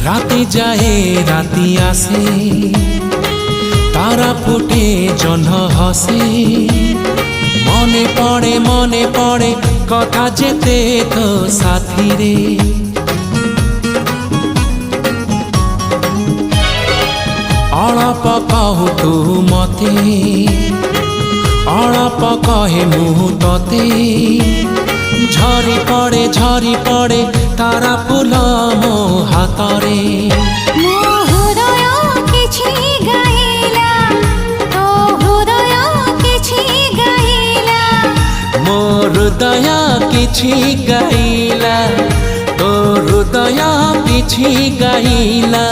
রাতে যায় রাতি আসে, তারা ফুটে জহ্ন হসে। মনে পড়ে কথা যেতে তো সাথী রে। অଳପ କହୁ ତୁ ମତେ, ଅଳପ କହେ ମୁଁ ତତେ। ଝରି ପଡ଼େ ତାରା ଫୁଲ ମୋ ହାତରେ। ମୋ ହୃଦୟ କିଛି ଗାଇଲା, ତୋ ହୃଦୟ କିଛି ଗାଇଲା। ମୋ ହୃଦୟ କିଛି ଗାଇଲା, ତୋ ହୃଦୟ କିଛି ଗାଇଲା।